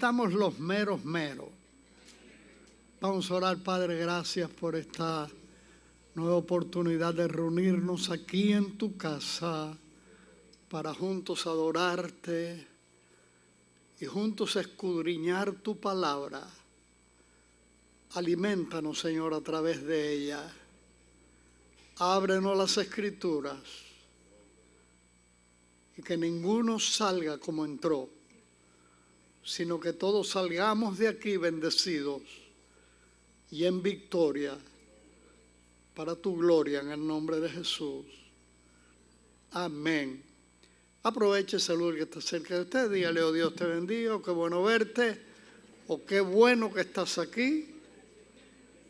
estamos los meros meros. Vamos a orar, Padre, gracias por esta nueva oportunidad de reunirnos aquí en tu casa para juntos adorarte y juntos escudriñar tu palabra. Aliméntanos, Señor, a través de ella. Ábrenos las Escrituras y que ninguno salga como entró, sino que todos salgamos de aquí bendecidos y en victoria para tu gloria, en el nombre de Jesús. Amén. Aproveche, saludo que está cerca de usted, dígale: oh Dios te bendiga, o qué bueno verte, o qué bueno que estás aquí,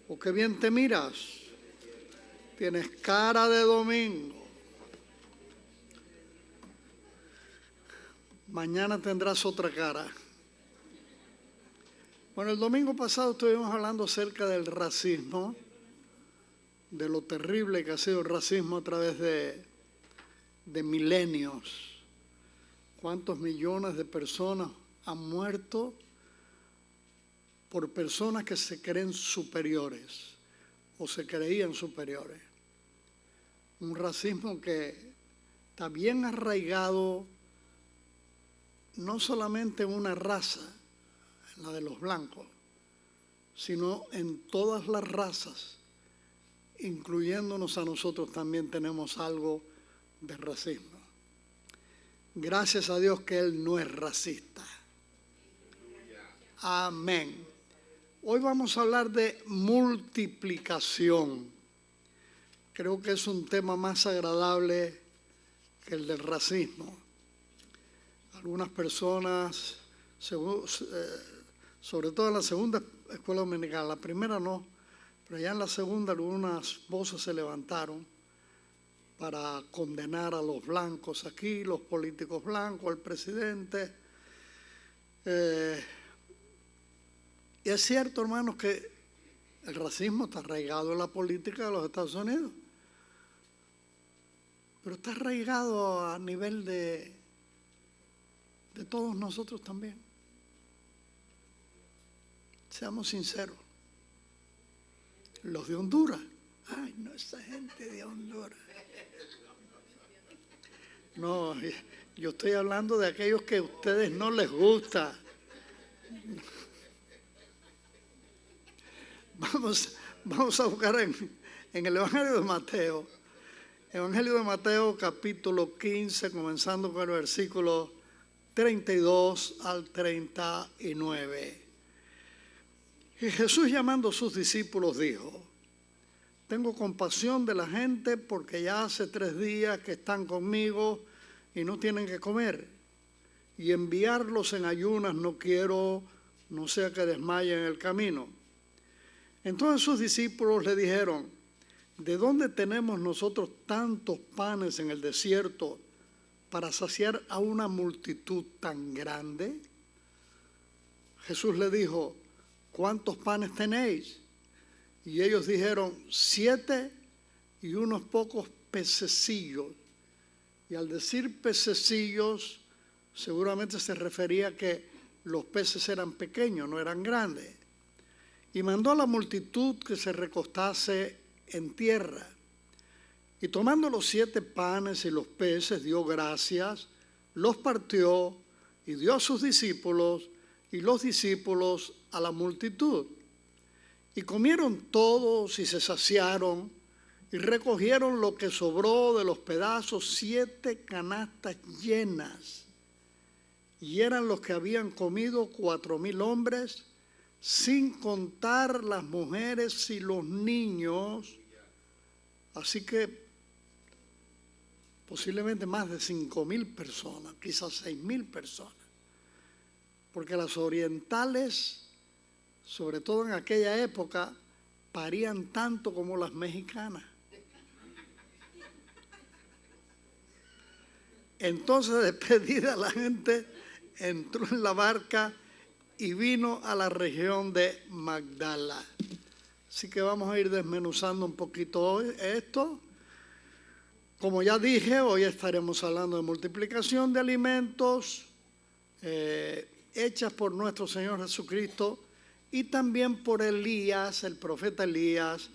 o qué bien te miras. Tienes cara de domingo. Mañana tendrás otra cara. Bueno, el domingo pasado estuvimos hablando acerca del racismo, de lo terrible que ha sido el racismo a través de milenios. ¿Cuántos millones de personas han muerto por personas que se creen superiores o se creían superiores? Un racismo que está bien arraigado no solamente en una raza, en la de los blancos, sino en todas las razas, incluyéndonos a nosotros también tenemos algo de racismo. Gracias a Dios que Él no es racista. Amén. Hoy vamos a hablar de multiplicación. Creo que es un tema más agradable que el del racismo. Algunas personas, sobre todo en la segunda escuela dominical, la primera no, pero ya en la segunda algunas voces se levantaron para condenar a los blancos aquí, los políticos blancos, al presidente. Y es cierto, hermanos, que el racismo está arraigado en la política de los Estados Unidos, pero está arraigado a nivel de todos nosotros también. Seamos sinceros. Los de Honduras. Ay, no, esa gente de Honduras. No, yo estoy hablando de aquellos que a ustedes no les gusta. Vamos a buscar en el Evangelio de Mateo. Evangelio de Mateo, capítulo 15, comenzando con el versículo 32 al 39. Y Jesús, llamando a sus discípulos, dijo: tengo compasión de la gente porque ya hace 3 días que están conmigo y no tienen que comer. Y enviarlos en ayunas no quiero, no sea que desmayen en el camino. Entonces sus discípulos le dijeron: ¿de dónde tenemos nosotros tantos panes en el desierto para saciar a una multitud tan grande? Jesús le dijo: ¿cuántos panes tenéis? Y ellos dijeron: 7 y unos pocos pececillos. Y al decir pececillos, seguramente se refería a que los peces eran pequeños, no eran grandes. Y mandó a la multitud que se recostase en tierra. Y tomando los 7 panes y los peces, dio gracias, los partió y dio a sus discípulos, y los discípulos a la multitud. Y comieron todos y se saciaron, y recogieron lo que sobró de los pedazos, 7 canastas llenas. Y eran los que habían comido 4,000 hombres, sin contar las mujeres y los niños. Así que posiblemente más de 5,000 personas, quizás 6,000 personas. Porque las orientales, sobre todo en aquella época, parían tanto como las mexicanas. Entonces, despedida la gente, entró en la barca y vino a la región de Magdala. Así que vamos a ir desmenuzando un poquito hoy esto. Como ya dije, hoy estaremos hablando de multiplicación de alimentos. hechas por nuestro Señor Jesucristo y también por Elías, el profeta Elías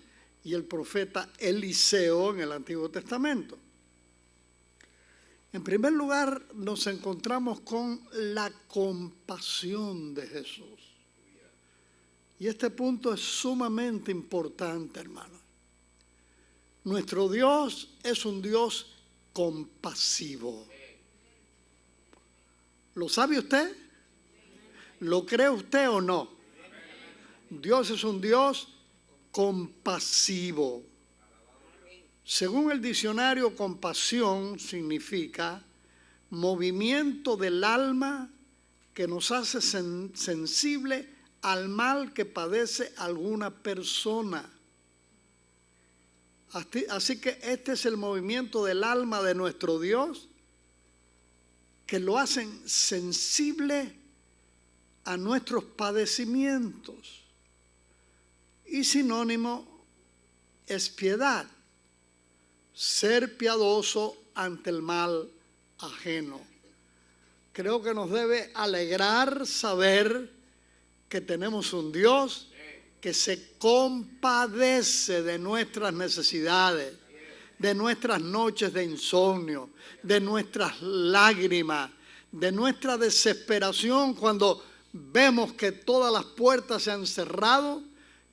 y el profeta Eliseo en el Antiguo Testamento. En primer lugar, nos encontramos con la compasión de Jesús. Y este punto es sumamente importante, hermanos. Nuestro Dios es un Dios compasivo. ¿Lo sabe usted? ¿Lo cree usted o no? Dios es un Dios compasivo. Según el diccionario, compasión significa movimiento del alma que nos hace sensible al mal que padece alguna persona. Así que este es el movimiento del alma de nuestro Dios que lo hacen sensible a nuestros padecimientos. Y sinónimo es piedad, ser piadoso ante el mal ajeno. Creo que nos debe alegrar saber que tenemos un Dios que se compadece de nuestras necesidades, de nuestras noches de insomnio, de nuestras lágrimas, de nuestra desesperación cuando vemos que todas las puertas se han cerrado,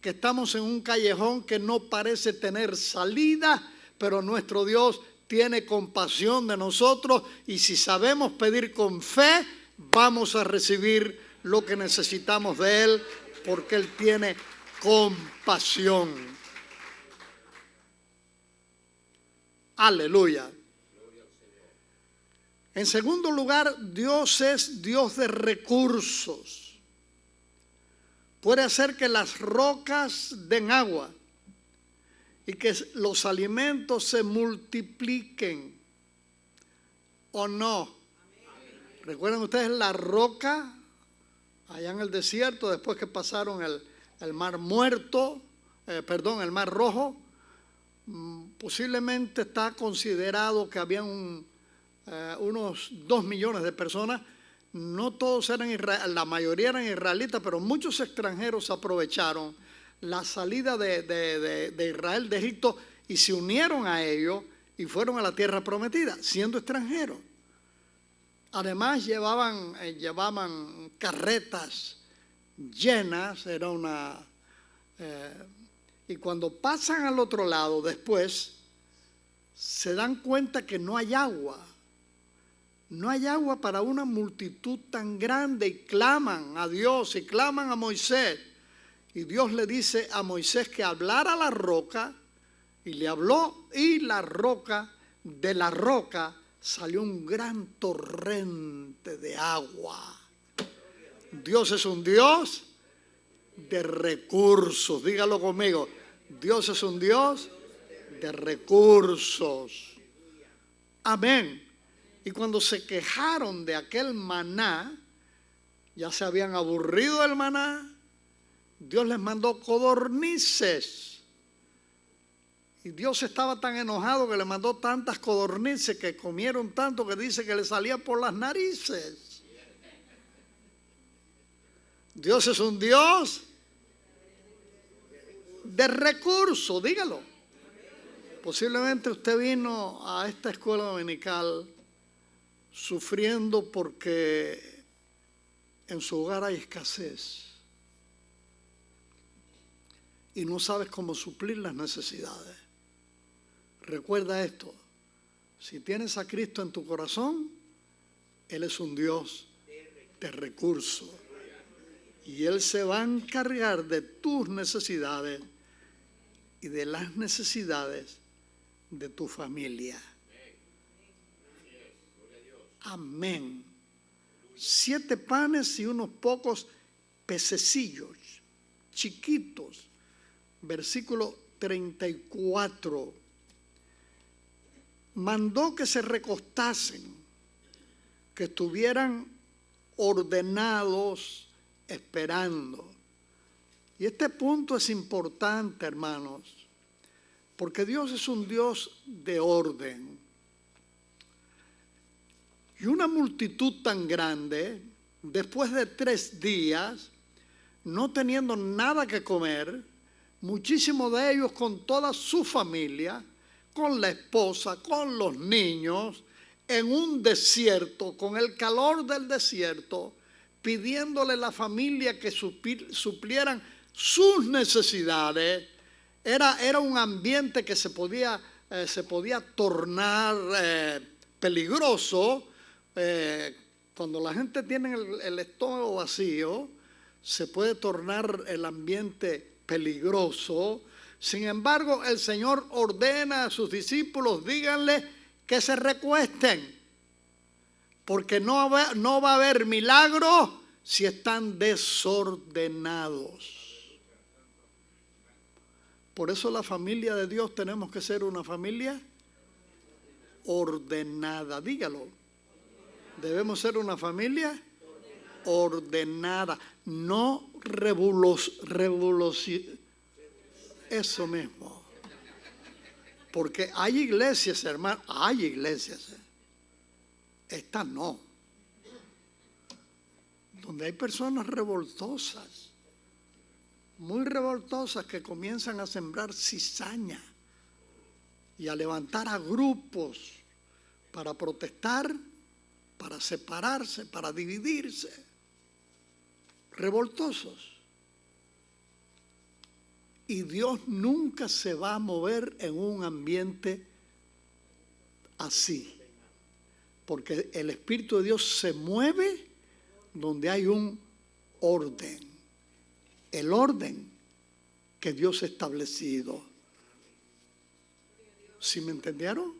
que estamos en un callejón que no parece tener salida, pero nuestro Dios tiene compasión de nosotros y si sabemos pedir con fe, vamos a recibir lo que necesitamos de Él, porque Él tiene compasión. Aleluya. En segundo lugar, Dios es Dios de recursos. Puede hacer que las rocas den agua y que los alimentos se multipliquen. ¿O no? ¿Recuerdan ustedes la roca allá en el desierto después que pasaron el mar muerto, el mar rojo? Posiblemente está considerado que habían unos 2 millones de personas. No todos eran israelitas, la mayoría eran israelitas, pero muchos extranjeros aprovecharon la salida de Israel de Egipto y se unieron a ellos y fueron a la tierra prometida, siendo extranjeros. Además llevaban carretas llenas, y cuando pasan al otro lado después, se dan cuenta que no hay agua. No hay agua para una multitud tan grande y claman a Dios y claman a Moisés. Y Dios le dice a Moisés que hablara a la roca y le habló y de la roca salió un gran torrente de agua. Dios es un Dios de recursos. Dígalo conmigo. Dios es un Dios de recursos. Amén. Y cuando se quejaron de aquel maná, ya se habían aburrido del maná, Dios les mandó codornices. Y Dios estaba tan enojado que le mandó tantas codornices que comieron tanto que dice que le salía por las narices. Dios es un Dios de recursos, dígalo. Posiblemente usted vino a esta escuela dominical sufriendo porque en su hogar hay escasez y no sabes cómo suplir las necesidades. Recuerda esto, si tienes a Cristo en tu corazón, Él es un Dios de recursos y Él se va a encargar de tus necesidades y de las necesidades de tu familia. Amén. 7 panes y unos pocos pececillos, chiquitos. Versículo 34. Mandó que se recostasen, que estuvieran ordenados, esperando. Y este punto es importante, hermanos, porque Dios es un Dios de orden. Y una multitud tan grande, después de 3 días, no teniendo nada que comer, muchísimos de ellos con toda su familia, con la esposa, con los niños, en un desierto, con el calor del desierto, pidiéndole a la familia que suplieran sus necesidades. Era un ambiente que se podía tornar peligroso. Cuando la gente tiene el estómago vacío, se puede tornar el ambiente peligroso. Sin embargo, el Señor ordena a sus discípulos, díganle que se recuesten, porque no va a haber milagro si están desordenados. Por eso la familia de Dios tenemos que ser una familia ordenada. Dígalo. Debemos ser una familia ordenada, no eso mismo. Porque hay iglesias, hermano, hay iglesias, estas no, donde hay personas revoltosas, muy revoltosas, que comienzan a sembrar cizaña y a levantar a grupos para protestar, para separarse, para dividirse. Revoltosos. Y Dios nunca se va a mover en un ambiente así, porque el Espíritu de Dios se mueve donde hay un orden, el orden que Dios ha establecido. ¿Sí me entendieron?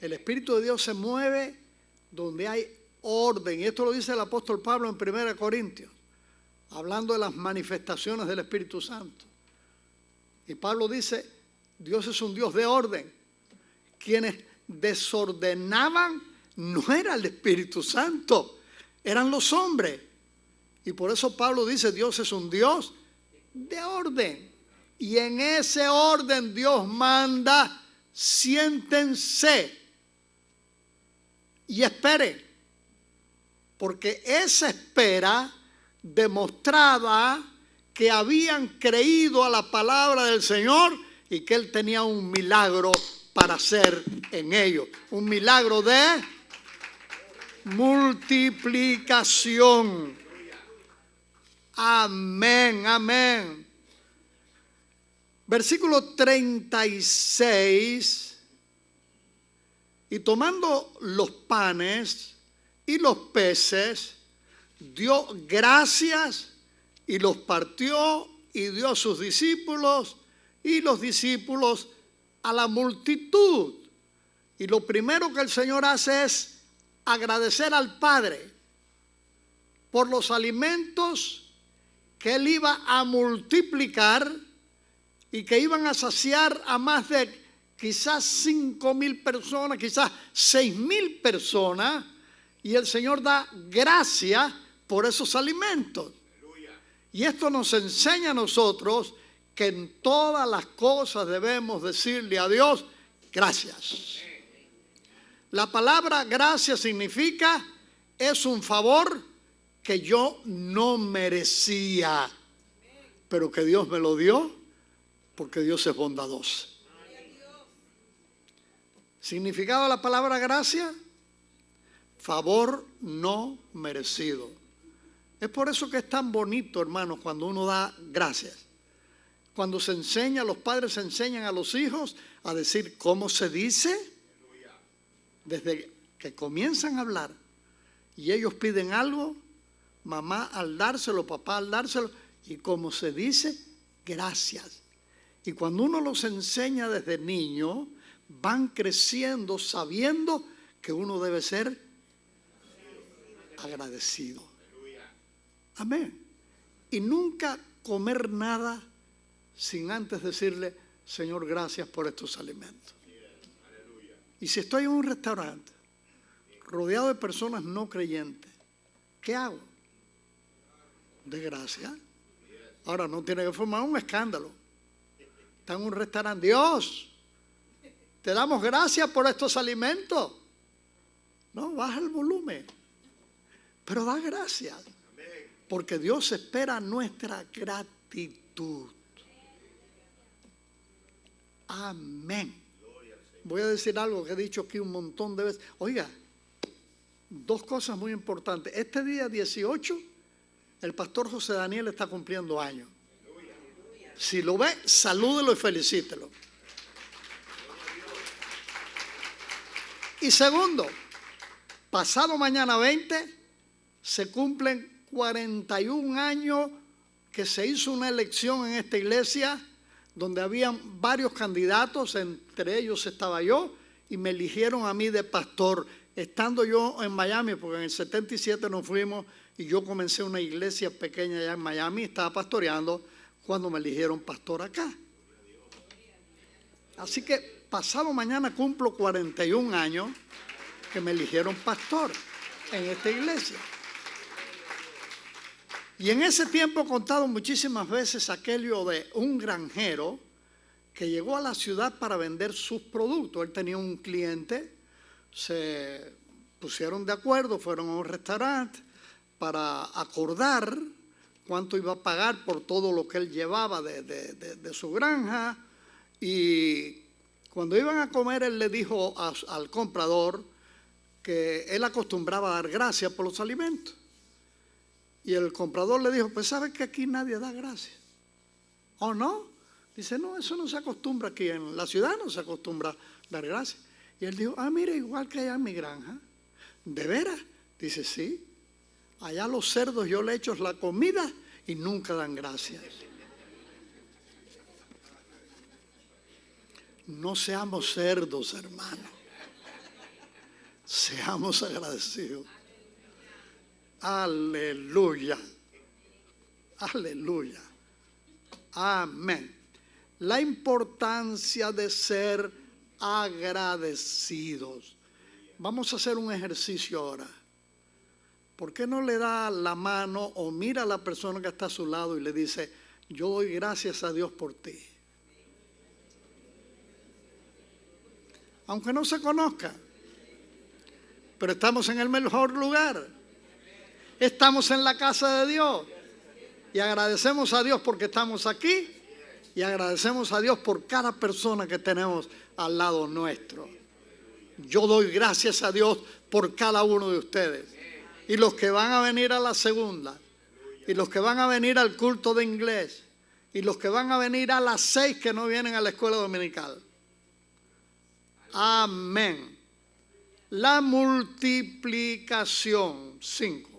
El Espíritu de Dios se mueve donde hay orden, y esto lo dice el apóstol Pablo en 1 Corintios, hablando de las manifestaciones del Espíritu Santo. Y Pablo dice, Dios es un Dios de orden. Quienes desordenaban no era el Espíritu Santo, eran los hombres. Y por eso Pablo dice, Dios es un Dios de orden. Y en ese orden Dios manda, siéntense y esperen. Porque esa espera demostraba que habían creído a la palabra del Señor y que Él tenía un milagro para hacer en ellos. Un milagro de multiplicación. Amén, amén. Versículo 36. Y tomando los panes y los peces, dio gracias y los partió y dio a sus discípulos y los discípulos a la multitud. Y lo primero que el Señor hace es agradecer al Padre por los alimentos que Él iba a multiplicar y que iban a saciar a más de quizás 5,000 personas, quizás 6,000 personas. Y el Señor da gracias por esos alimentos. Y esto nos enseña a nosotros que en todas las cosas debemos decirle a Dios gracias. La palabra gracias significa es un favor que yo no merecía, pero que Dios me lo dio porque Dios es bondadoso. Significado de la palabra gracia, favor no merecido. Es por eso que es tan bonito, hermanos, cuando uno da gracias. Cuando se enseña, los padres enseñan a los hijos a decir cómo se dice, desde que comienzan a hablar y ellos piden algo, mamá al dárselo, papá al dárselo, y como se dice, gracias. Y cuando uno los enseña desde niño, van creciendo sabiendo que uno debe ser agradecido. Amén. Y nunca comer nada sin antes decirle, Señor, gracias por estos alimentos. Y si estoy en un restaurante rodeado de personas no creyentes, ¿qué hago? De gracias. Ahora no tiene que formar un escándalo. Está en un restaurante. Dios, te damos gracias por estos alimentos. No, baja el volumen. Pero da gracias, porque Dios espera nuestra gratitud. Amén. Voy a decir algo que he dicho aquí un montón de veces. Oiga, dos cosas muy importantes. Este día 18, el pastor José Daniel está cumpliendo años. Si lo ve, salúdelo y felicítelo. Y segundo, pasado mañana 20, se cumplen 41 años que se hizo una elección en esta iglesia donde habían varios candidatos, entre ellos estaba yo, y me eligieron a mí de pastor, estando yo en Miami, porque en el 77 nos fuimos y yo comencé una iglesia pequeña allá en Miami, estaba pastoreando cuando me eligieron pastor acá. Así que pasado mañana cumplo 41 años que me eligieron pastor en esta iglesia. Y en ese tiempo he contado muchísimas veces aquello de un granjero que llegó a la ciudad para vender sus productos. Él tenía un cliente, se pusieron de acuerdo, fueron a un restaurante para acordar cuánto iba a pagar por todo lo que él llevaba de su granja. Y cuando iban a comer, él le dijo al comprador que él acostumbraba a dar gracias por los alimentos. Y el comprador le dijo, pues ¿sabe que aquí nadie da gracias? ¿O no? Dice, no, eso no se acostumbra aquí, en la ciudad no se acostumbra a dar gracias. Y él dijo, mire, igual que allá en mi granja. ¿De veras? Dice, sí. Allá los cerdos yo le echo la comida y nunca dan gracias. No seamos cerdos, hermano. Seamos agradecidos. Aleluya. Aleluya. Amén. La importancia de ser agradecidos. Vamos a hacer un ejercicio ahora. ¿Por qué no le da la mano o mira a la persona que está a su lado y le dice, yo doy gracias a Dios por ti? Aunque no se conozca, pero estamos en el mejor lugar. Estamos en la casa de Dios y agradecemos a Dios porque estamos aquí y agradecemos a Dios por cada persona que tenemos al lado nuestro. Yo doy gracias a Dios por cada uno de ustedes y los que van a venir a la segunda y los que van a venir al culto de inglés y los que van a venir a las 6 que no vienen a la escuela dominical. Amén. La multiplicación. 5.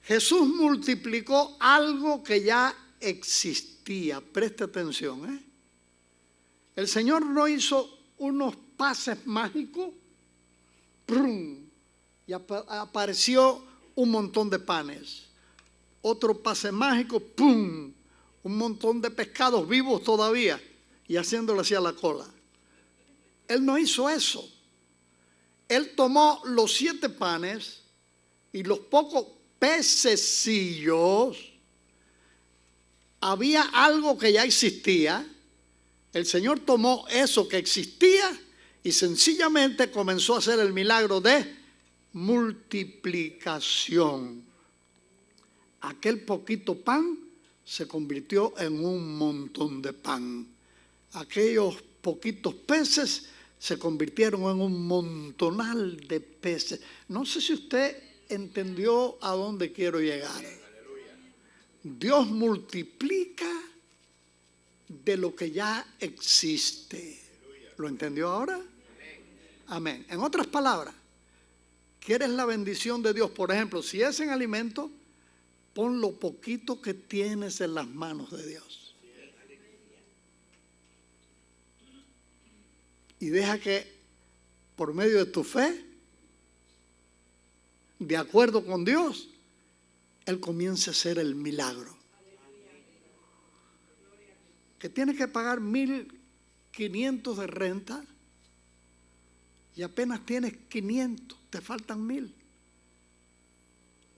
Jesús multiplicó algo que ya existía. Preste atención, El Señor no hizo unos pases mágicos ¡prum! Y apareció un montón de panes. Otro pase mágico, ¡pum! Un montón de pescados vivos todavía y haciéndole así a la cola. Él no hizo eso. Él tomó los 7 panes y los pocos pececillos. Había algo que ya existía. El Señor tomó eso que existía y sencillamente comenzó a hacer el milagro de multiplicación. Aquel poquito pan se convirtió en un montón de pan. Aquellos poquitos peces se convirtieron en un montonal de peces. No sé si usted entendió a dónde quiero llegar. Dios multiplica de lo que ya existe. ¿Lo entendió ahora? Amén. En otras palabras, ¿quieres la bendición de Dios? Por ejemplo, si es en alimento, pon lo poquito que tienes en las manos de Dios. Y deja que por medio de tu fe, de acuerdo con Dios, Él comience a hacer el milagro. Que tienes que pagar 1.500 de renta y apenas tienes 500, te faltan 1.000.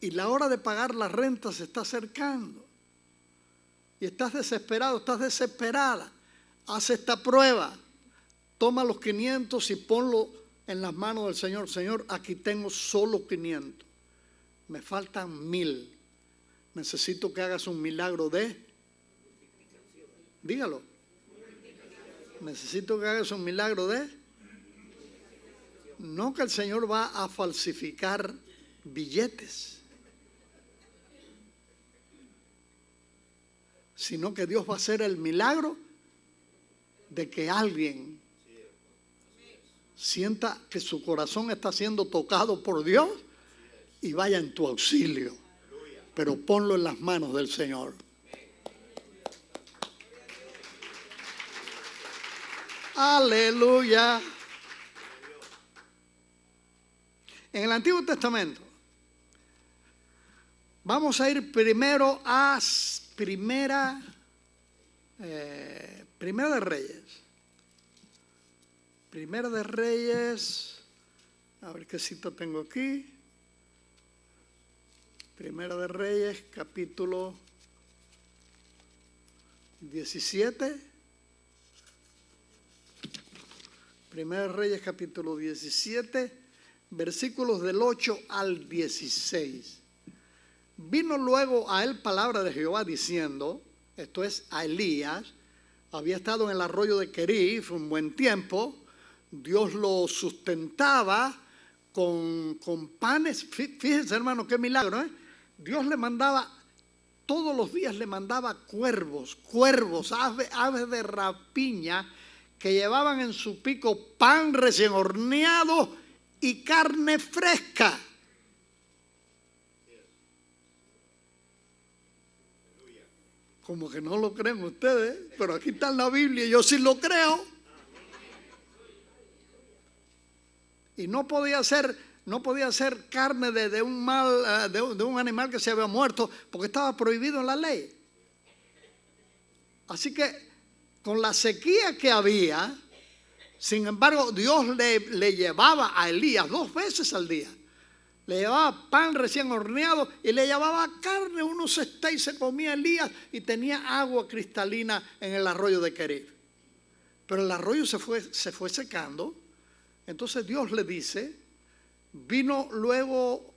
Y la hora de pagar la renta se está acercando. Y estás desesperado, estás desesperada. Haz esta prueba. Toma los 500 y ponlo en las manos del Señor. Señor, aquí tengo solo 500. Me faltan 1000. Necesito que hagas un milagro de... Dígalo. Necesito que hagas un milagro de... No que el Señor va a falsificar billetes, sino que Dios va a hacer el milagro de que alguien sienta que su corazón está siendo tocado por Dios y vaya en tu auxilio. Pero ponlo en las manos del Señor. Aleluya. En el Antiguo Testamento, vamos a ir primero a Primera de Reyes. Primera de Reyes, a ver qué cita tengo aquí. Primera de Reyes, capítulo 17. Primera de Reyes, capítulo 17, versículos del 8 al 16. Vino luego a él palabra de Jehová diciendo, esto es a Elías, había estado en el arroyo de Querif un buen tiempo, Dios lo sustentaba con panes. Fíjense, hermano, qué milagro, ¿eh? Dios le mandaba, todos los días le mandaba cuervos, aves de rapiña, que llevaban en su pico pan recién horneado y carne fresca. Como que no lo creen ustedes, pero aquí está en la Biblia y yo sí lo creo. Y no podía ser carne de un animal que se había muerto, porque estaba prohibido en la ley. Así que con la sequía que había, sin embargo, Dios le llevaba a Elías 2 veces al día. Le llevaba pan recién horneado y le llevaba carne, unos steaks se comía Elías y tenía agua cristalina en el arroyo de Querif. Pero el arroyo se fue secando. Entonces Dios le dice, vino luego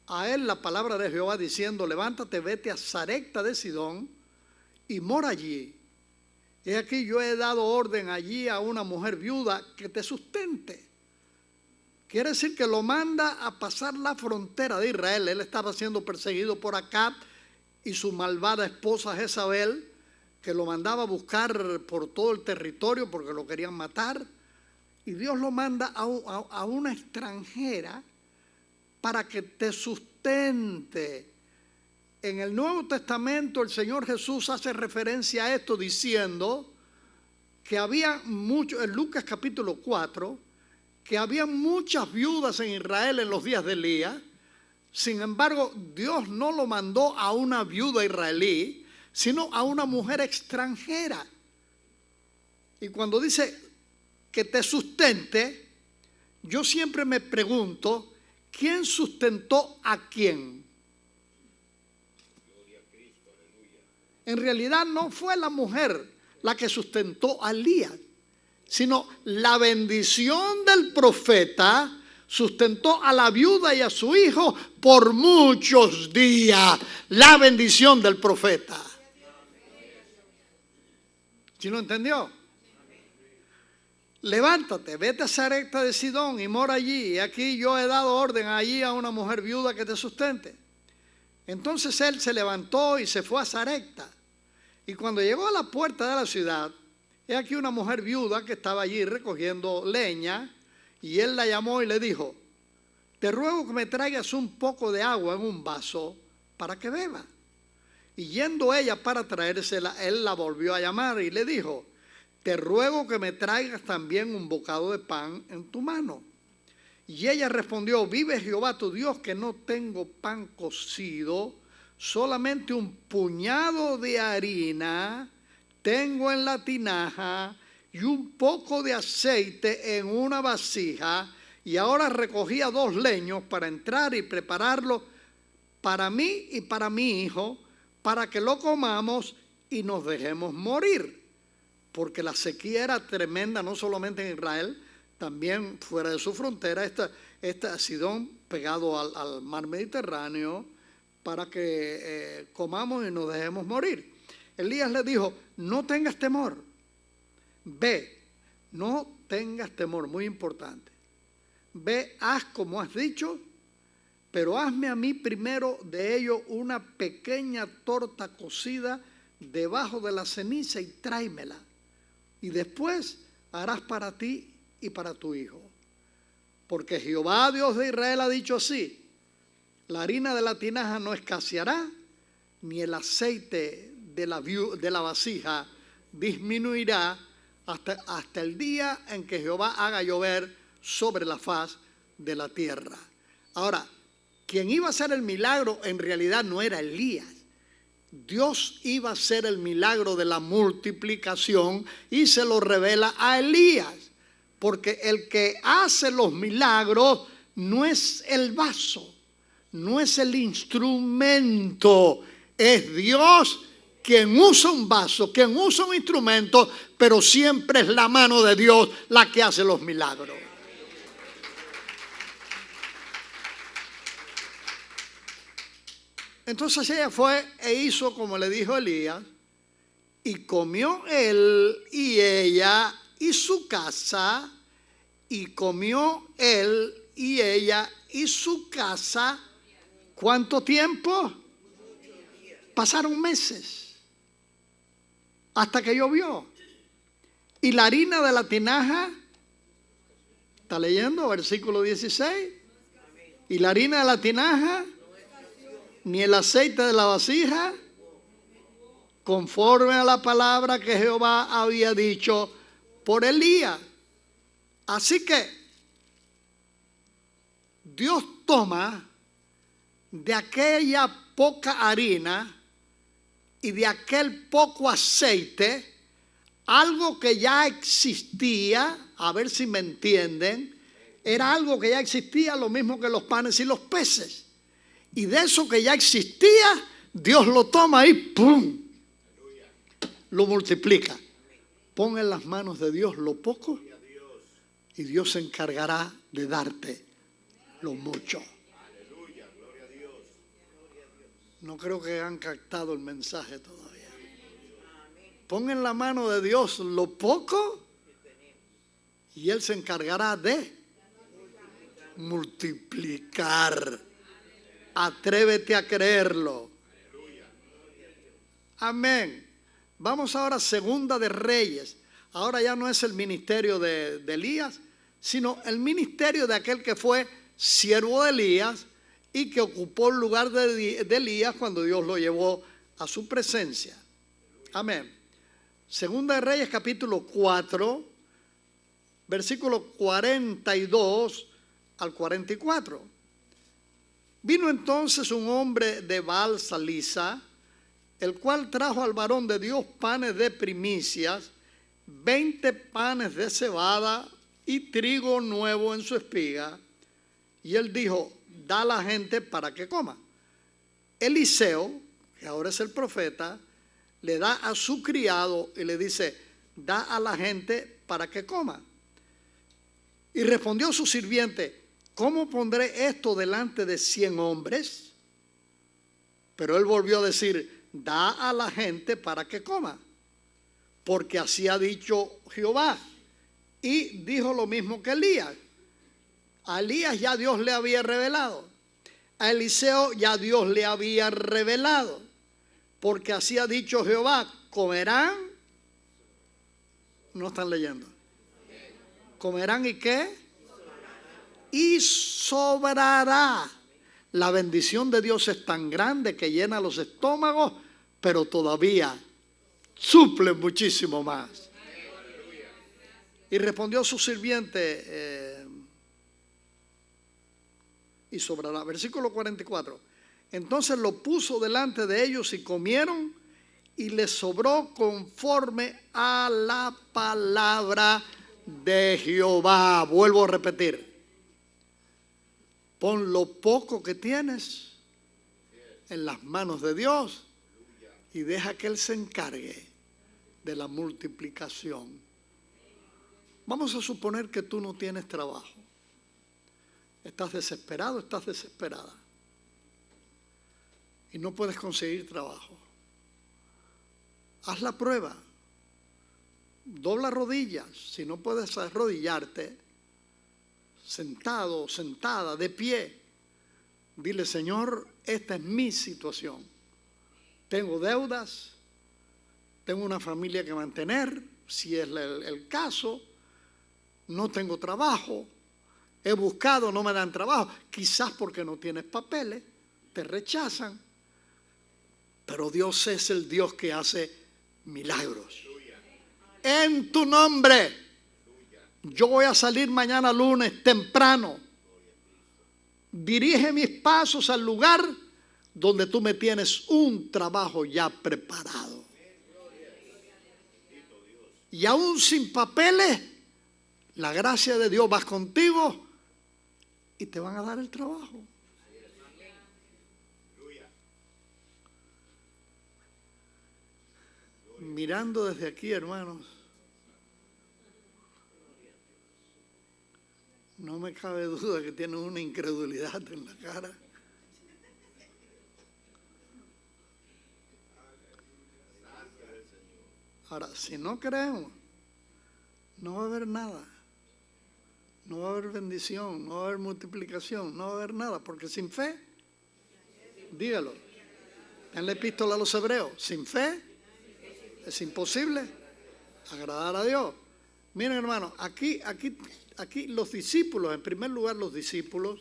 a él la palabra de Jehová diciendo, levántate, vete a Sarepta de Sidón y mora allí. He aquí yo he dado orden allí a una mujer viuda que te sustente. Quiere decir que lo manda a pasar la frontera de Israel. Él estaba siendo perseguido por Acab y su malvada esposa Jezabel, que lo mandaba a buscar por todo el territorio porque lo querían matar. Y Dios lo manda a una extranjera para que te sustente. En el Nuevo Testamento el Señor Jesús hace referencia a esto diciendo que había muchos, en Lucas capítulo 4, que había muchas viudas en Israel en los días de Elías. Sin embargo, Dios no lo mandó a una viuda israelí, sino a una mujer extranjera. Y cuando dice que te sustente, yo siempre me pregunto, ¿quién sustentó a quién? En realidad no fue la mujer la que sustentó a Elías, sino la bendición del profeta sustentó a la viuda y a su hijo por muchos días. La bendición del profeta. ¿Sí lo entendió? Levántate, vete a Sarepta de Sidón y mora allí. Y aquí yo he dado orden allí a una mujer viuda que te sustente. Entonces él se levantó y se fue a Sarepta. Y cuando llegó a la puerta de la ciudad, he aquí una mujer viuda que estaba allí recogiendo leña, y él la llamó y le dijo, te ruego que me traigas un poco de agua en un vaso para que beba. Y yendo ella para traérsela, él la volvió a llamar y le dijo, te ruego que me traigas también un bocado de pan en tu mano. Y ella respondió, vive Jehová tu Dios que no tengo pan cocido, solamente un puñado de harina tengo en la tinaja y un poco de aceite en una vasija, y ahora recogía 2 leños para entrar y prepararlo para mí y para mi hijo, para que lo comamos y nos dejemos morir. Porque la sequía era tremenda, no solamente en Israel, también fuera de su frontera, Sidón, pegado al mar Mediterráneo, para que comamos y nos dejemos morir. Elías le dijo, no tengas temor, ve, no tengas temor, muy importante. Ve, haz como has dicho, pero hazme a mí primero de ello una pequeña torta cocida debajo de la ceniza y tráemela. Y después harás para ti y para tu hijo. Porque Jehová, Dios de Israel, ha dicho así, la harina de la tinaja no escaseará, ni el aceite de la vasija disminuirá hasta el día en que Jehová haga llover sobre la faz de la tierra. Ahora, quien iba a hacer el milagro en realidad no era Elías. Dios iba a hacer el milagro de la multiplicación y se lo revela a Elías. Porque el que hace los milagros no es el vaso, no es el instrumento, es Dios quien usa un vaso, quien usa un instrumento, pero siempre es la mano de Dios la que hace los milagros. Entonces ella fue e hizo como le dijo Elías, y comió él y ella y su casa, y comió él y ella y su casa. ¿Cuánto tiempo? Pasaron meses hasta que llovió. Y la harina de la tinaja, ¿está leyendo? Versículo 16. Y la harina de la tinaja, ni el aceite de la vasija, conforme a la palabra que Jehová había dicho por Elías. Así que Dios toma de aquella poca harina y de aquel poco aceite, algo que ya existía, a ver si me entienden, era algo que ya existía, lo mismo que los panes y los peces. Y de eso que ya existía, Dios lo toma y ¡pum!, lo multiplica. Pon en las manos de Dios lo poco y Dios se encargará de darte lo mucho. No creo que han captado el mensaje todavía. Pon en la mano de Dios lo poco y Él se encargará de multiplicar. Atrévete a creerlo. Amén. Vamos ahora a Segunda de Reyes. Ahora ya no es el ministerio de Elías, sino el ministerio de aquel que fue siervo de Elías y que ocupó el lugar de Elías cuando Dios lo llevó a su presencia. Amén. Segunda de Reyes capítulo 4, versículos 42 al 44. Vino entonces un hombre de Baal-Salisa, el cual trajo al varón de Dios panes de primicias, 20 panes de cebada y trigo nuevo en su espiga. Y él dijo, da a la gente para que coma. Eliseo, que ahora es el profeta, le da a su criado y le dice, da a la gente para que coma. Y respondió su sirviente, ¿cómo pondré esto delante de 100 hombres? Pero él volvió a decir, da a la gente para que coma, porque así ha dicho Jehová. Y dijo lo mismo que Elías. A Elías ya Dios le había revelado. A Eliseo ya Dios le había revelado. Porque así ha dicho Jehová, comerán. No están leyendo. ¿Comerán y qué? Y sobrará. La bendición de Dios es tan grande que llena los estómagos, pero todavía suple muchísimo más. Y respondió su sirviente, y sobrará. Versículo 44. Entonces lo puso delante de ellos y comieron, y les sobró conforme a la palabra de Jehová. Vuelvo a repetir. Pon lo poco que tienes en las manos de Dios y deja que Él se encargue de la multiplicación. Vamos a suponer que tú no tienes trabajo. Estás desesperado, estás desesperada. Y no puedes conseguir trabajo. Haz la prueba. Dobla rodillas. Si no puedes arrodillarte, sentado, sentada, de pie, dile: Señor, esta es mi situación. Tengo deudas, tengo una familia que mantener, si es el caso, no tengo trabajo, he buscado, no me dan trabajo, quizás porque no tienes papeles, te rechazan, pero Dios es el Dios que hace milagros. En tu nombre, yo voy a salir mañana lunes temprano. Dirige mis pasos al lugar donde tú me tienes un trabajo ya preparado. Y aún sin papeles, la gracia de Dios va contigo y te van a dar el trabajo. Mirando desde aquí, hermanos, no me cabe duda que tienen una incredulidad en la cara. Ahora, si no creemos, no va a haber nada. No va a haber bendición, no va a haber multiplicación, no va a haber nada, porque sin fe, dígalo, en la epístola a los Hebreos, sin fe es imposible agradar a Dios. Miren, hermanos, aquí los discípulos, en primer lugar los discípulos,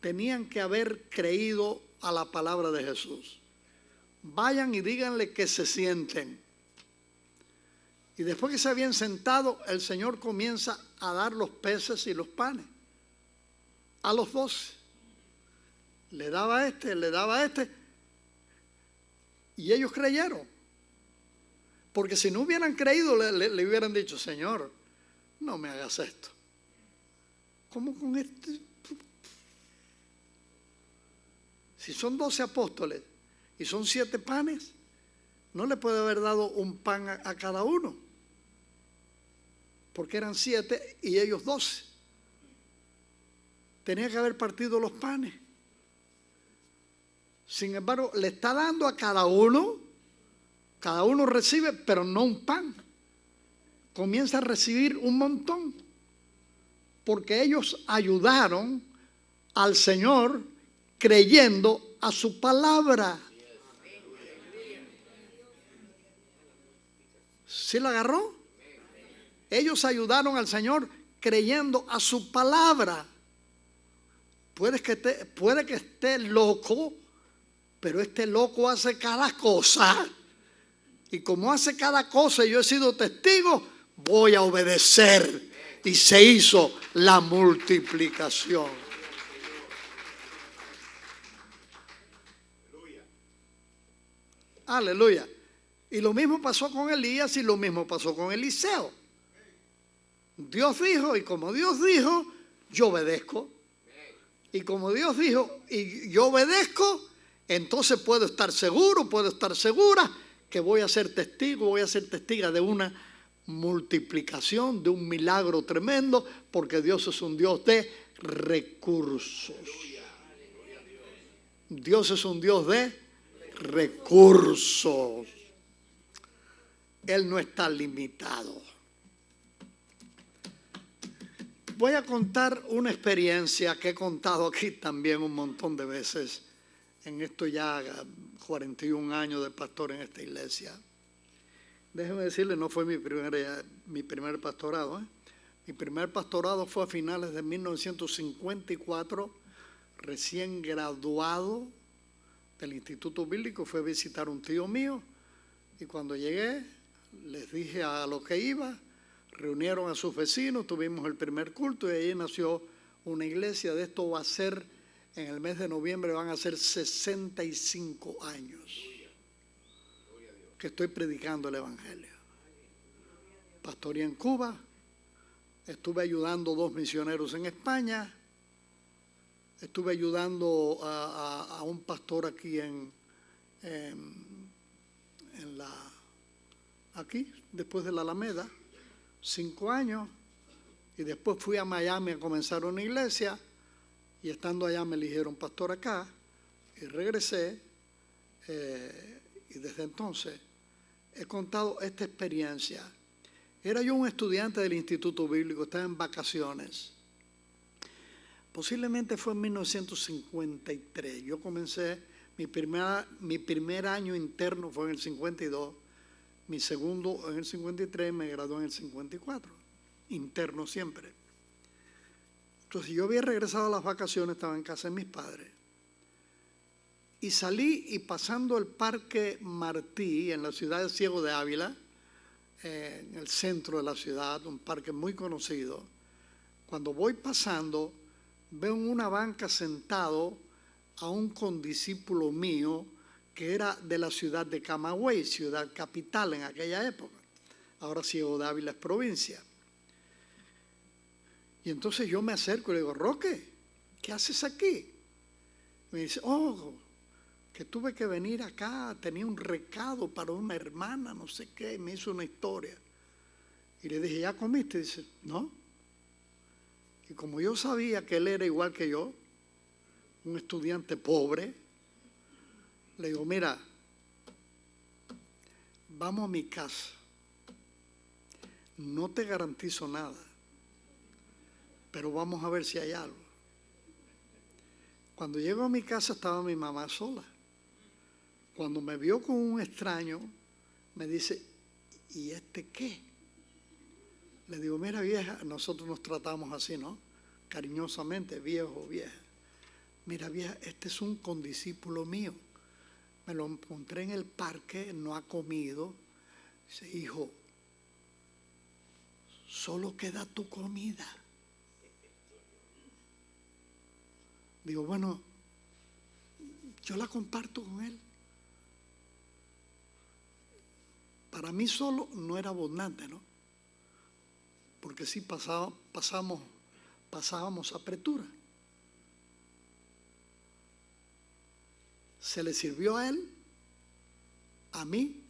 tenían que haber creído a la palabra de Jesús. Vayan y díganle que se sienten. Y después que se habían sentado, el Señor comienza a dar los peces y los panes a los 12. Le daba a este. Y ellos creyeron. Porque si no hubieran creído, le hubieran dicho: Señor, no me hagas esto. ¿Cómo con este? Si son 12 apóstoles y son 7 panes, no le puede haber dado un pan a cada uno, porque eran 7 y ellos 12. Tenía que haber partido los panes. Sin embargo, le está dando a cada uno recibe, pero no un pan. Comienza a recibir un montón, porque ellos ayudaron al Señor creyendo a su palabra. ¿Sí la agarró? Ellos ayudaron al Señor creyendo a su palabra. Puede que esté loco, pero este loco hace cada cosa. Y como hace cada cosa, yo he sido testigo, voy a obedecer. Y se hizo la multiplicación. Aleluya. Y lo mismo pasó con Elías y lo mismo pasó con Eliseo. Dios dijo, y como Dios dijo, yo obedezco. Y como Dios dijo, y yo obedezco, entonces puedo estar seguro, puedo estar segura que voy a ser testigo, voy a ser testiga de una multiplicación, de un milagro tremendo, porque Dios es un Dios de recursos. Dios es un Dios de recursos. Él no está limitado. Voy a contar una experiencia que he contado aquí también un montón de veces, en esto ya 41 años de pastor en esta iglesia. Déjeme decirle, no fue mi primer pastorado. Mi primer pastorado fue a finales de 1954, recién graduado del Instituto Bíblico. Fui a visitar a un tío mío y cuando llegué les dije a lo que iba. Reunieron a sus vecinos, tuvimos el primer culto y ahí nació una iglesia. De esto va a ser, en el mes de noviembre van a ser 65 años que estoy predicando el Evangelio. Pastoreé en Cuba, estuve ayudando 2 misioneros en España, estuve ayudando a un pastor aquí aquí, después de la Alameda, 5 años y después fui a Miami a comenzar una iglesia y estando allá me eligieron pastor acá y regresé y desde entonces he contado esta experiencia. Era yo un estudiante del Instituto Bíblico, estaba en vacaciones. Posiblemente fue en 1953. Yo comencé, mi primer año interno fue en el 52, mi segundo en el 53, me gradué en el 54, interno siempre. Entonces yo había regresado a las vacaciones, estaba en casa de mis padres. Y salí y pasando el Parque Martí, en la ciudad de Ciego de Ávila, en el centro de la ciudad, un parque muy conocido, cuando voy pasando, veo en una banca sentado a un condiscípulo mío que era de la ciudad de Camagüey, ciudad capital en aquella época. Ahora Ciego de Ávila es provincia. Y entonces yo me acerco y le digo, Roque, ¿qué haces aquí? Me dice, que tuve que venir acá, tenía un recado para una hermana, no sé qué, y me hizo una historia. Y le dije, ¿ya comiste? Y dice, no. Y como yo sabía que él era igual que yo, un estudiante pobre, le digo, mira, vamos a mi casa, no te garantizo nada, pero vamos a ver si hay algo. Cuando llego a mi casa estaba mi mamá sola. Cuando me vio con un extraño, me dice, ¿y este qué? Le digo, mira vieja, nosotros nos tratamos así, ¿no? Cariñosamente, viejo, vieja. Mira vieja, este es un condiscípulo mío. Me lo encontré en el parque, no ha comido. Dice, hijo, solo queda tu comida. Digo, bueno, yo la comparto con él. Para mí solo no era abundante, ¿no? Porque sí pasábamos apretura. Se le sirvió a él, a mí,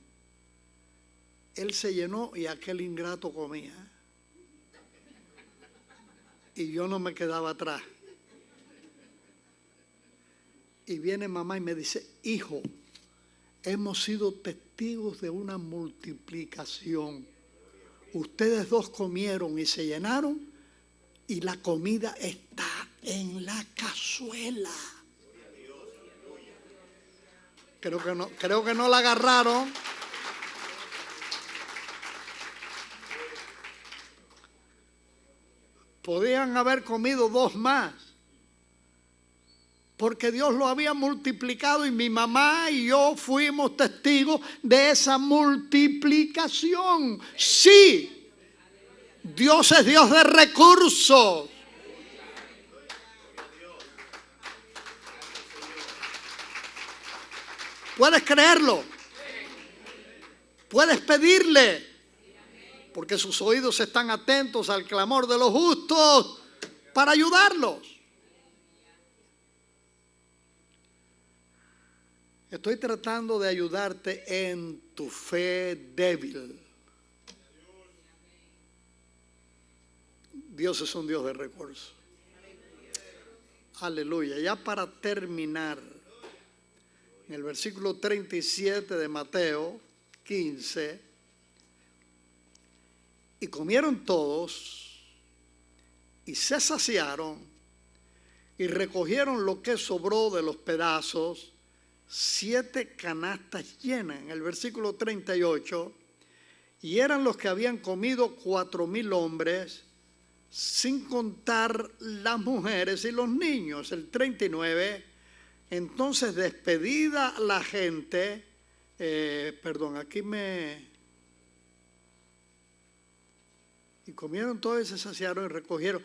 él se llenó y aquel ingrato comía. Y yo no me quedaba atrás. Y viene mamá y me dice, hijo, hemos sido testigos de una multiplicación. Ustedes dos comieron y se llenaron y la comida está en la cazuela. Creo que no la agarraron. Podían haber comido 2 más. Porque Dios lo había multiplicado y mi mamá y yo fuimos testigos de esa multiplicación. Sí, Dios es Dios de recursos. ¿Puedes creerlo? ¿Puedes pedirle? Porque sus oídos están atentos al clamor de los justos para ayudarlos. Estoy tratando de ayudarte en tu fe débil. Dios es un Dios de recursos. Aleluya. Ya para terminar, en el versículo 37 de Mateo 15, y comieron todos y se saciaron y recogieron lo que sobró de los pedazos, 7 canastas llenas. En el versículo 38, y eran los que habían comido 4,000 hombres, sin contar las mujeres y los niños. El 39, entonces despedida la gente, y comieron todos y se saciaron y recogieron.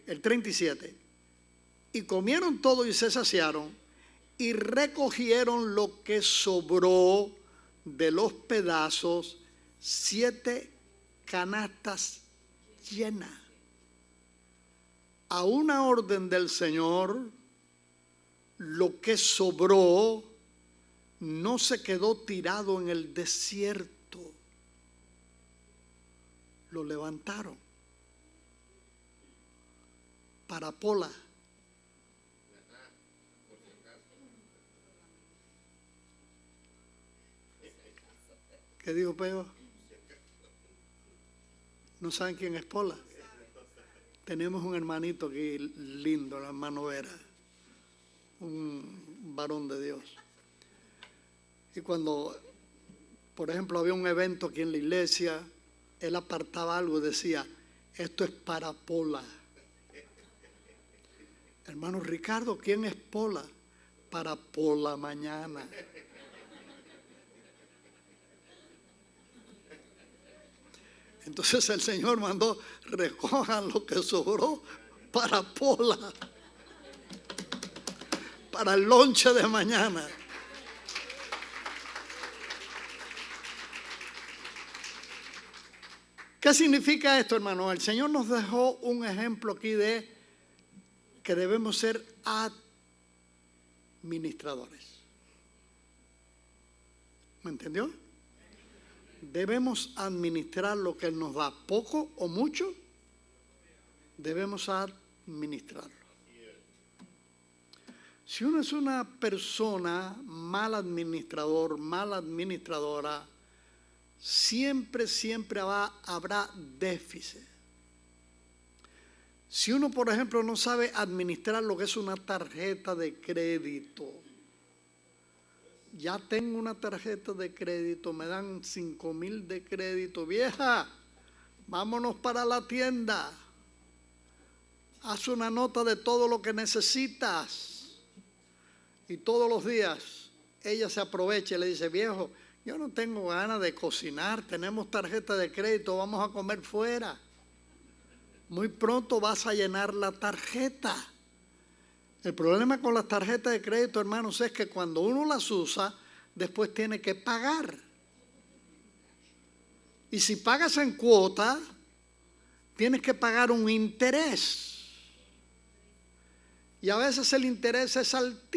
El 37, y comieron todo y se saciaron y recogieron lo que sobró de los pedazos, 7 canastas llenas. A una orden del Señor, lo que sobró no se quedó tirado en el desierto. lo levantaron. Parapola. ¿Qué dijo Pego? ¿No saben quién es Pola? Tenemos un hermanito aquí lindo, el hermano Vera, un varón de Dios. Y cuando, por ejemplo, había un evento aquí en la iglesia, él apartaba algo y decía, esto es para Pola. Hermano Ricardo, ¿quién es Pola? Para por la mañana. Entonces el Señor mandó, recojan lo que sobró para Pola, para el lonche de mañana. ¿Qué significa esto, hermano? El Señor nos dejó un ejemplo aquí de que debemos ser administradores. ¿Me entendió? Debemos administrar lo que Él nos da, poco o mucho, debemos administrarlo. Si uno es una persona mal administrador, mala administradora, siempre habrá déficit. Si uno, por ejemplo, no sabe administrar lo que es una tarjeta de crédito, ya tengo una tarjeta de crédito, me dan 5,000 de crédito, vieja, vámonos para la tienda, haz una nota de todo lo que necesitas, y todos los días ella se aprovecha y le dice, viejo, yo no tengo ganas de cocinar, tenemos tarjeta de crédito, vamos a comer fuera. Muy pronto vas a llenar la tarjeta. El problema con las tarjetas de crédito, hermanos, es que cuando uno las usa, después tiene que pagar. Y si pagas en cuota, tienes que pagar un interés. Y a veces el interés es altísimo.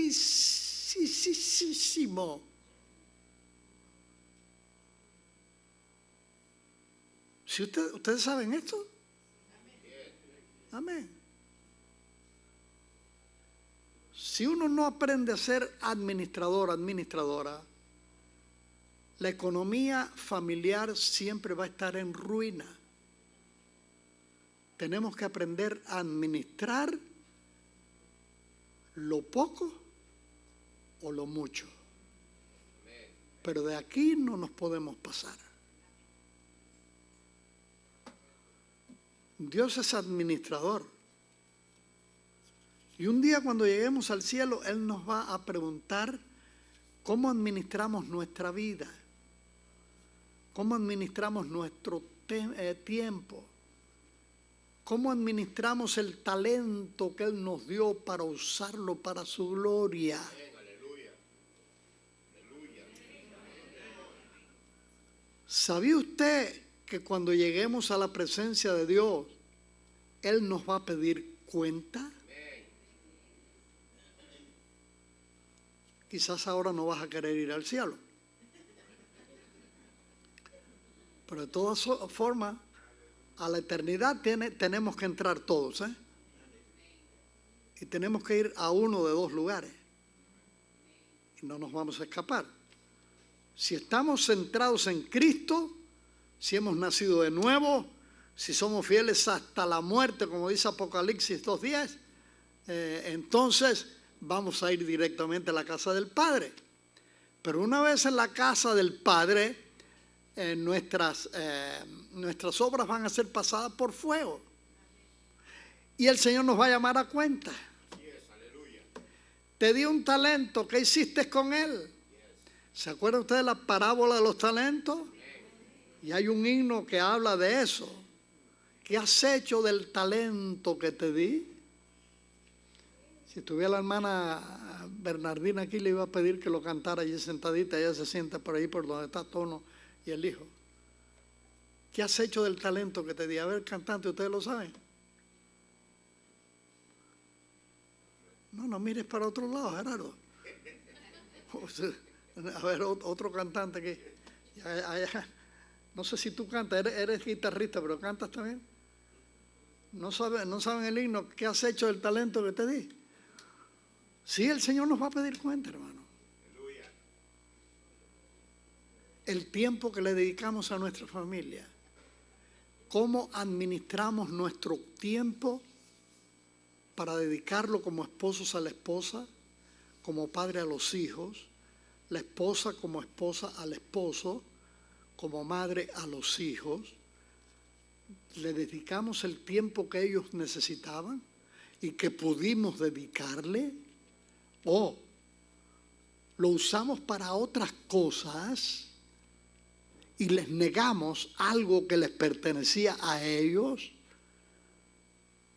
Si ustedes saben esto. Amén. Si uno no aprende a ser administrador, administradora, la economía familiar siempre va a estar en ruina. Tenemos que aprender a administrar lo poco o lo mucho. Pero de aquí no nos podemos pasar. Dios es administrador. Y un día cuando lleguemos al cielo, Él nos va a preguntar cómo administramos nuestra vida, cómo administramos nuestro tiempo, cómo administramos el talento que Él nos dio para usarlo para su gloria. ¿Sabía usted que cuando lleguemos a la presencia de Dios, Él nos va a pedir cuenta? Quizás ahora no vas a querer ir al cielo. Pero de todas formas, a la eternidad tenemos que entrar todos, ¿eh? Y tenemos que ir a uno de dos lugares. Y no nos vamos a escapar. Si estamos centrados en Cristo, si hemos nacido de nuevo, si somos fieles hasta la muerte, como dice Apocalipsis 2:10, entonces vamos a ir directamente a la casa del Padre. Pero una vez en la casa del Padre, nuestras obras van a ser pasadas por fuego. Y el Señor nos va a llamar a cuenta. Te di un talento, ¿qué hiciste con él? ¿Se acuerdan ustedes de la parábola de los talentos? Y hay un himno que habla de eso. ¿Qué has hecho del talento que te di? Si tuviera la hermana Bernardina aquí, le iba a pedir que lo cantara allí sentadita. Ella se sienta por ahí por donde está Tono y el hijo. ¿Qué has hecho del talento que te di? A ver, cantante, ¿ustedes lo saben? No mires para otro lado, Gerardo. A ver, otro cantante que allá No sé si tú cantas, eres guitarrista, pero cantas también. No saben el himno. ¿Qué has hecho del talento que te di? Sí, el Señor nos va a pedir cuenta, hermano. El tiempo que le dedicamos a nuestra familia. Cómo administramos nuestro tiempo para dedicarlo como esposos a la esposa, como padre a los hijos, la esposa como esposa al esposo, como madre a los hijos. Le dedicamos el tiempo que ellos necesitaban y que pudimos dedicarle, o lo usamos para otras cosas y les negamos algo que les pertenecía a ellos.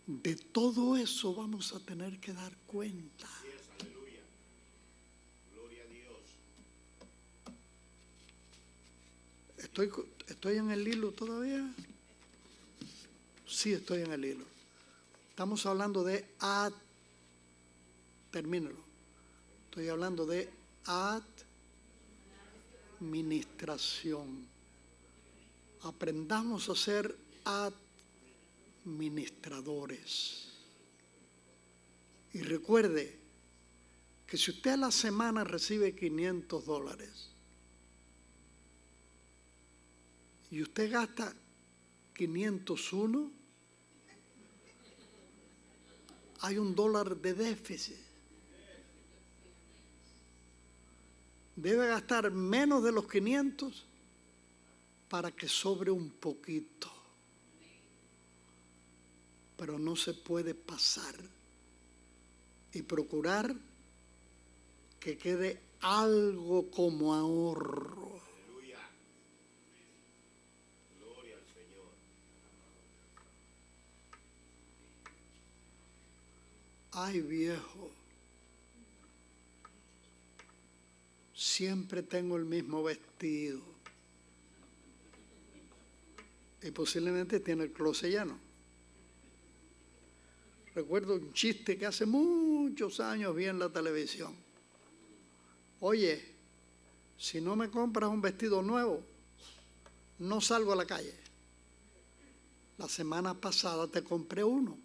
De todo eso vamos a tener que dar cuenta. Aleluya. Gloria a Dios. ¿Estoy en el hilo todavía? Sí, estoy en el hilo. Estamos hablando de termínalo. Estoy hablando de administración. Aprendamos a ser administradores. Y recuerde que si usted a la semana recibe $500 y usted gasta 501, hay $1 de déficit. Debe gastar menos de los 500 para que sobre un poquito. Pero no se puede pasar y procurar que quede algo como ahorro. Aleluya. Gloria al Señor. Ay, viejo, siempre tengo el mismo vestido. Y posiblemente tiene el closet lleno. Recuerdo un chiste que hace muchos años vi en la televisión. Oye, si no me compras un vestido nuevo, no salgo a la calle. La semana pasada te compré uno.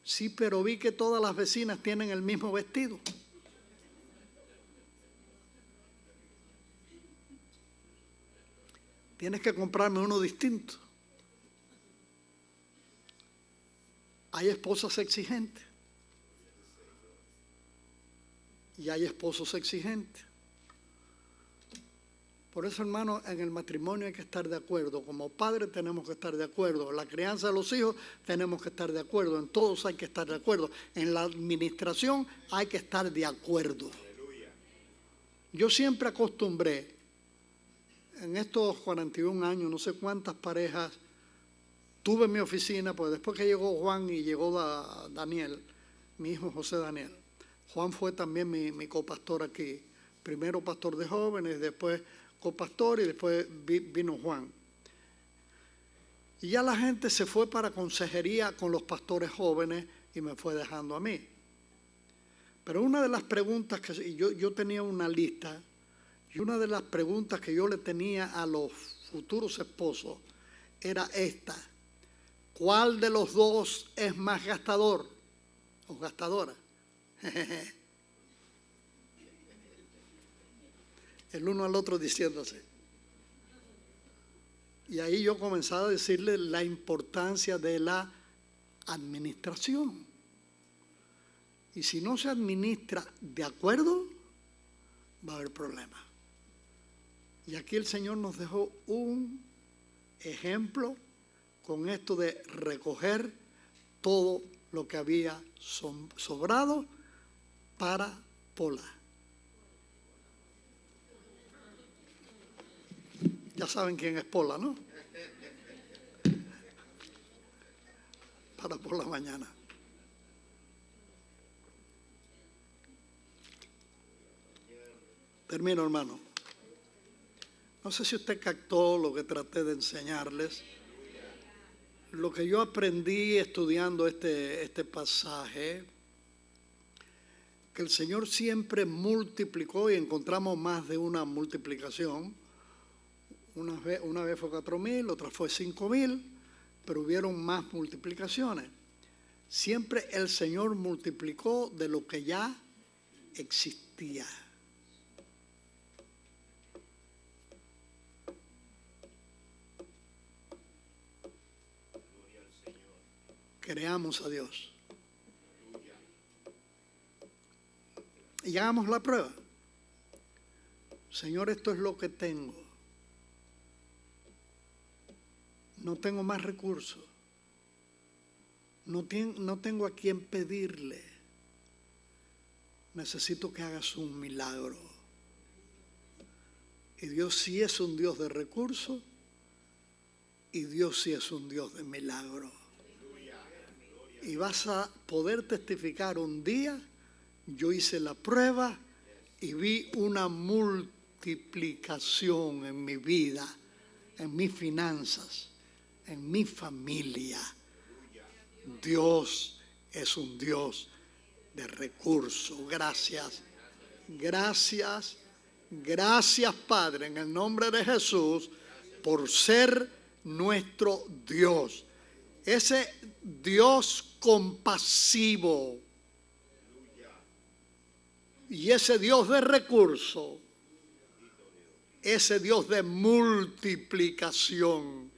Sí, pero vi que todas las vecinas tienen el mismo vestido. Tienes que comprarme uno distinto. Hay esposas exigentes y hay esposos exigentes. Por eso, hermano, en el matrimonio hay que estar de acuerdo. Como padres tenemos que estar de acuerdo. En la crianza de los hijos tenemos que estar de acuerdo. En todos hay que estar de acuerdo. En la administración hay que estar de acuerdo. Yo siempre acostumbré, en estos 41 años, no sé cuántas parejas tuve en mi oficina, pues después que llegó Juan y llegó Daniel, mi hijo José Daniel. Juan fue también mi copastor aquí. Primero pastor de jóvenes, después copastor y después vino Juan. Y ya la gente se fue para consejería con los pastores jóvenes y me fue dejando a mí. Pero una de las preguntas que yo tenía una lista, y una de las preguntas que yo le tenía a los futuros esposos era esta: ¿cuál de los dos es más gastador o gastadora? El uno al otro diciéndose. Y ahí yo comenzaba a decirle la importancia de la administración. Y si no se administra de acuerdo, va a haber problemas. Y aquí el Señor nos dejó un ejemplo con esto de recoger todo lo que había sobrado para Pola. Ya saben quién es Pola, ¿no? Para por la mañana. Termino, hermano. No sé si usted captó lo que traté de enseñarles. Lo que yo aprendí estudiando este pasaje, que el Señor siempre multiplicó, y encontramos más de una multiplicación. Una vez fue 4.000, otra fue 5.000, pero hubieron más multiplicaciones. Siempre el Señor multiplicó de lo que ya existía. Creamos a Dios. Y hagamos la prueba. Señor, esto es lo que tengo. No tengo más recursos. No tengo a quién pedirle. Necesito que hagas un milagro. Y Dios sí es un Dios de recursos. Y Dios sí es un Dios de milagro. Y vas a poder testificar un día, yo hice la prueba y vi una multiplicación en mi vida, en mis finanzas, en mi familia. Dios es un Dios de recursos. Gracias, gracias, gracias Padre, en el nombre de Jesús, por ser nuestro Dios. Ese Dios compasivo y ese Dios de recursos, ese Dios de multiplicación,